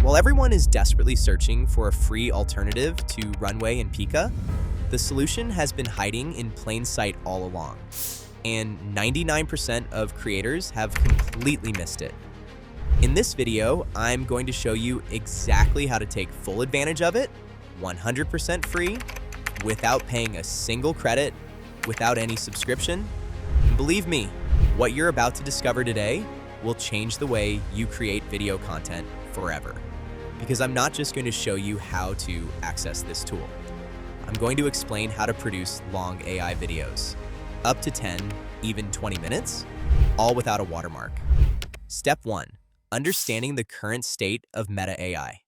While everyone is desperately searching for a free alternative to Runway and Pika, the solution has been hiding in plain sight all along, and 99% of creators have completely missed it. In this video, I'm going to show you exactly how to take full advantage of it, 100% free, without paying a single credit, without any subscription. And believe me, what you're about to discover today will change the way you create video content forever. Because I'm not just going to show you how to access this tool. I'm going to explain how to produce long AI videos, up to 10, even 20 minutes, all without a watermark. Step 1. Understanding the current state of Meta AI.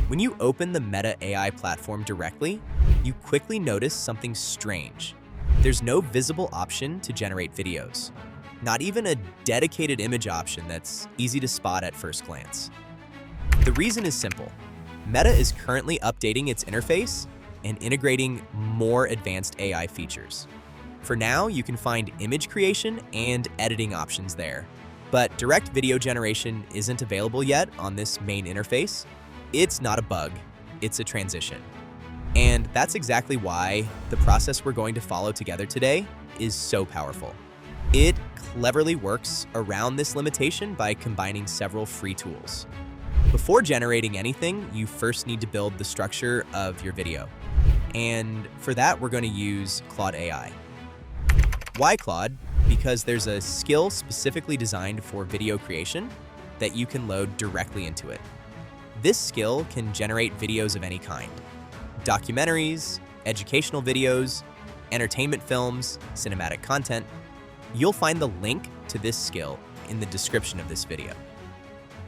When you open the Meta AI platform directly, you quickly notice something strange. There's no visible option to generate videos, not even a dedicated image option that's easy to spot at first glance. The reason is simple. Meta is currently updating its interface and integrating more advanced AI features. For now, you can find image creation and editing options there, but direct video generation isn't available yet on this main interface. It's not a bug, it's a transition. And that's exactly why the process we're going to follow together today is so powerful. It cleverly works around this limitation by combining several free tools. Before generating anything, you first need to build the structure of your video. And for that, we're going to use Claude AI. Why Claude? Because there's a skill specifically designed for video creation that you can load directly into it. This skill can generate videos of any kind: documentaries, educational videos, entertainment films, cinematic content. You'll find the link to this skill in the description of this video.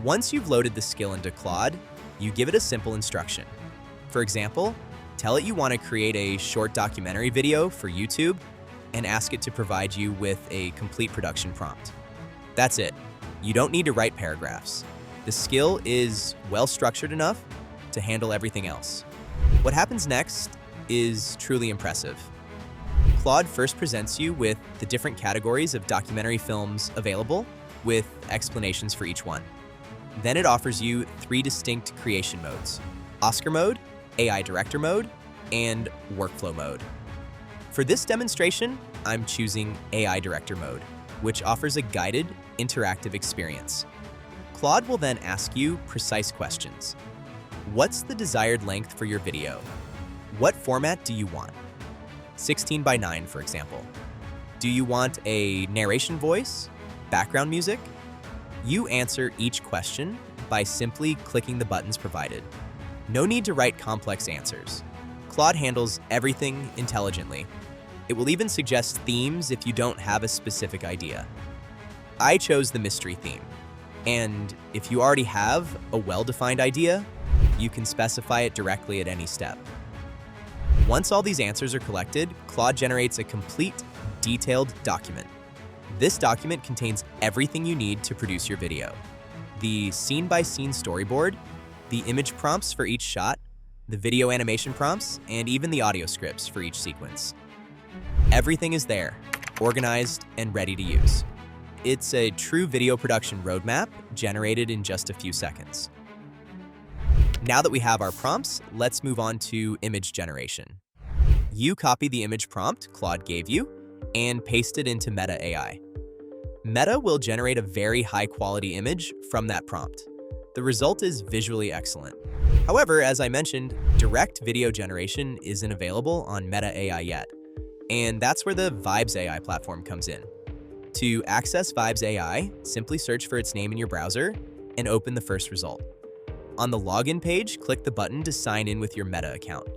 Once you've loaded the skill into Claude, you give it a simple instruction. For example, tell it you want to create a short documentary video for YouTube and ask it to provide you with a complete production prompt. That's it. You don't need to write paragraphs. The skill is well structured enough to handle everything else. What happens next is truly impressive. Claude first presents you with the different categories of documentary films available, with explanations for each one. Then it offers you 3 distinct creation modes: Oscar mode, AI director mode, and workflow mode. For this demonstration, I'm choosing AI director mode, which offers a guided, interactive experience. Claude will then ask you precise questions. What's the desired length for your video? What format do you want? 16:9, for example. Do you want a narration voice? Background music? You answer each question by simply clicking the buttons provided. No need to write complex answers. Claude handles everything intelligently. It will even suggest themes if you don't have a specific idea. I chose the mystery theme. And if you already have a well-defined idea, you can specify it directly at any step. Once all these answers are collected, Claude generates a complete, detailed document. This document contains everything you need to produce your video: the scene-by-scene storyboard, the image prompts for each shot, the video animation prompts, and even the audio scripts for each sequence. Everything is there, organized and ready to use. It's a true video production roadmap generated in just a few seconds. Now that we have our prompts, let's move on to image generation. You copy the image prompt Claude gave you and paste it into Meta AI. Meta will generate a very high-quality image from that prompt. The result is visually excellent. However, as I mentioned, direct video generation isn't available on Meta AI yet, and that's where the Vibes AI platform comes in. To access Vibes AI, simply search for its name in your browser and open the first result. On the login page, click the button to sign in with your Meta account.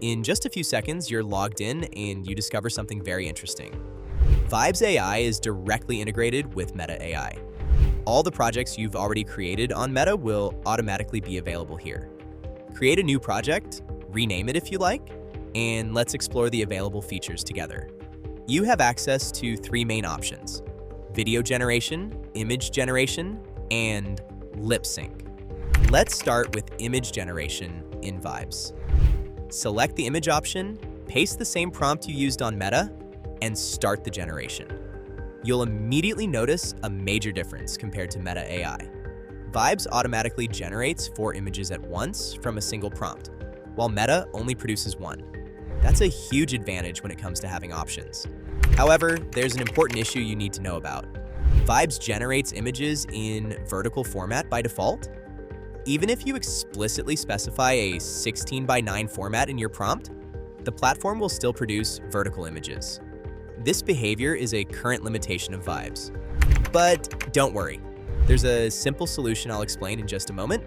In just a few seconds, you're logged in and you discover something very interesting. Vibes AI is directly integrated with Meta AI. All the projects you've already created on Meta will automatically be available here. Create a new project, rename it if you like, and let's explore the available features together. You have access to 3 main options: video generation, image generation, and lip sync. Let's start with image generation in Vibes. Select the image option, paste the same prompt you used on Meta, and start the generation. You'll immediately notice a major difference compared to Meta AI. Vibes automatically generates 4 images at once from a single prompt, while Meta only produces 1. That's a huge advantage when it comes to having options. However, there's an important issue you need to know about. Vibes generates images in vertical format by default. Even if you explicitly specify a 16:9 format in your prompt, the platform will still produce vertical images. This behavior is a current limitation of Vibes. But don't worry, there's a simple solution I'll explain in just a moment.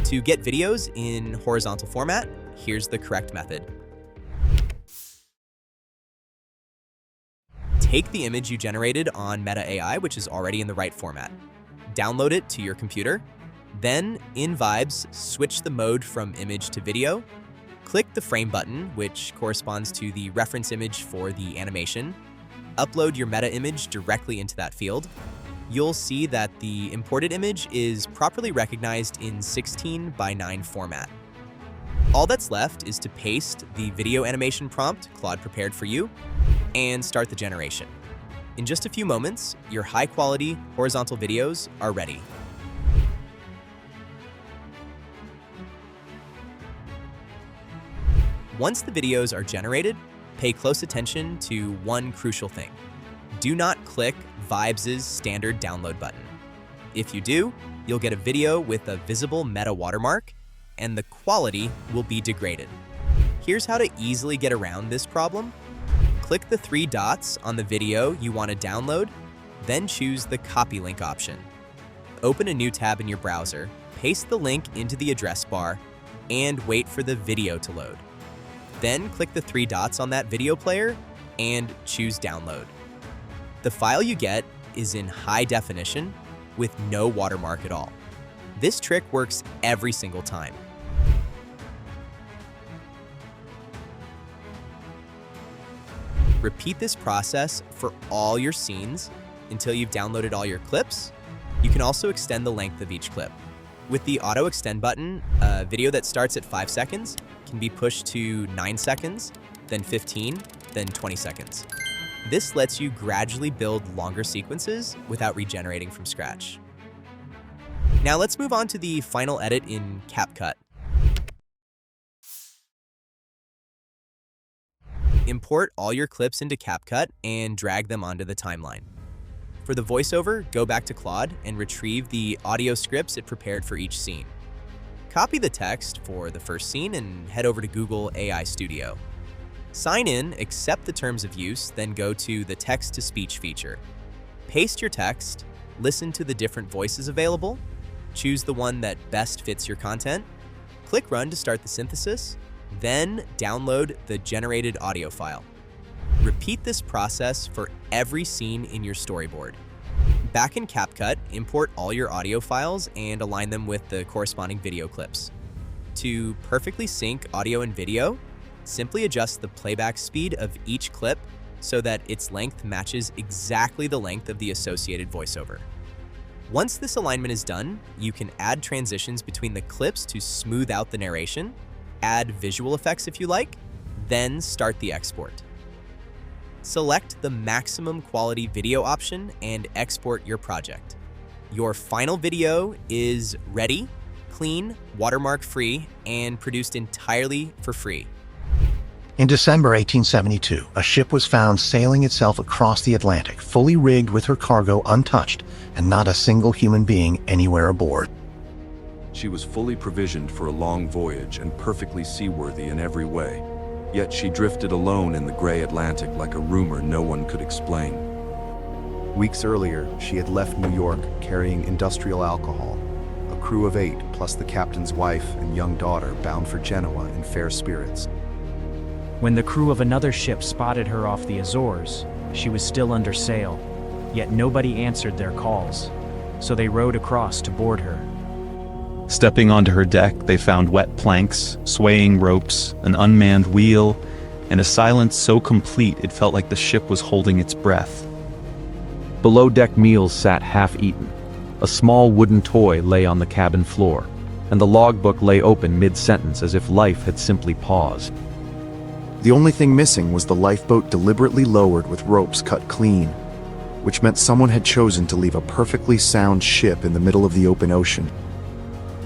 To get videos in horizontal format, here's the correct method. Take the image you generated on Meta AI, which is already in the right format. Download it to your computer. Then, in Vibes, switch the mode from image to video. Click the frame button, which corresponds to the reference image for the animation. Upload your meta image directly into that field. You'll see that the imported image is properly recognized in 16:9 format. All that's left is to paste the video animation prompt Claude prepared for you and start the generation. In just a few moments, your high-quality horizontal videos are ready. Once the videos are generated, pay close attention to one crucial thing. Do not click Vibes' standard download button. If you do, you'll get a video with a visible meta watermark, and the quality will be degraded. Here's how to easily get around this problem. Click the 3 dots on the video you want to download, then choose the copy link option. Open a new tab in your browser, paste the link into the address bar, and wait for the video to load. Then click the 3 dots on that video player and choose download. The file you get is in high definition with no watermark at all. This trick works every single time. Repeat this process for all your scenes until you've downloaded all your clips. You can also extend the length of each clip. With the auto extend button, a video that starts at 5 seconds can be pushed to 9 seconds, then 15, then 20 seconds. This lets you gradually build longer sequences without regenerating from scratch. Now let's move on to the final edit in CapCut. Import all your clips into CapCut and drag them onto the timeline. For the voiceover, go back to Claude and retrieve the audio scripts it prepared for each scene. Copy the text for the first scene and head over to Google AI Studio. Sign in, accept the terms of use, then go to the text-to-speech feature. Paste your text, listen to the different voices available, choose the one that best fits your content, click Run to start the synthesis, then download the generated audio file. Repeat this process for every scene in your storyboard. Back in CapCut, import all your audio files and align them with the corresponding video clips. To perfectly sync audio and video, simply adjust the playback speed of each clip so that its length matches exactly the length of the associated voiceover. Once this alignment is done, you can add transitions between the clips to smooth out the narration, add visual effects if you like, then start the export. Select the maximum quality video option and export your project. Your final video is ready, clean, watermark-free, and produced entirely for free. In December 1872, a ship was found sailing itself across the Atlantic, fully rigged with her cargo untouched, and not a single human being anywhere aboard. She was fully provisioned for a long voyage and perfectly seaworthy in every way. Yet she drifted alone in the gray Atlantic like a rumor no one could explain. Weeks earlier, she had left New York carrying industrial alcohol. A crew of 8, plus the captain's wife and young daughter, bound for Genoa in fair spirits. When the crew of another ship spotted her off the Azores, she was still under sail, yet nobody answered their calls, so they rowed across to board her. Stepping onto her deck, they found wet planks, swaying ropes, an unmanned wheel, and a silence so complete it felt like the ship was holding its breath. Below-deck meals sat half-eaten. A small wooden toy lay on the cabin floor, and the logbook lay open mid-sentence as if life had simply paused. The only thing missing was the lifeboat deliberately lowered with ropes cut clean. which meant someone had chosen to leave a perfectly sound ship in the middle of the open ocean.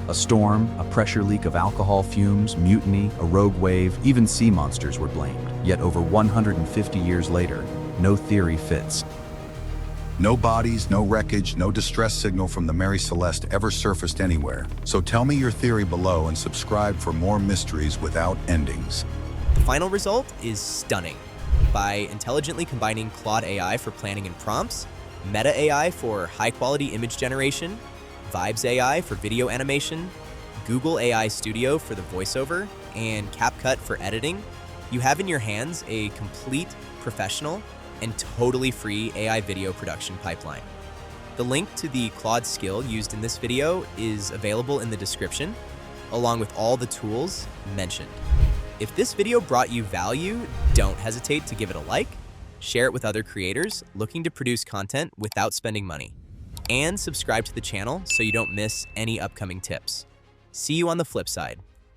A storm, a pressure leak of alcohol fumes, mutiny, a rogue wave, even sea monsters were blamed. Yet over 150 years later, no theory fits. No bodies, no wreckage, no distress signal from the Mary Celeste ever surfaced anywhere. So tell me your theory below and subscribe for more mysteries without endings. The final result is stunning. By intelligently combining Claude AI for planning and prompts, Meta AI for high-quality image generation, Vibes AI for video animation, Google AI Studio for the voiceover, and CapCut for editing, you have in your hands a complete, professional, and totally free AI video production pipeline. The link to the Claude skill used in this video is available in the description, along with all the tools mentioned. If this video brought you value, don't hesitate to give it a like, share it with other creators looking to produce content without spending money, and subscribe to the channel so you don't miss any upcoming tips. See you on the flip side.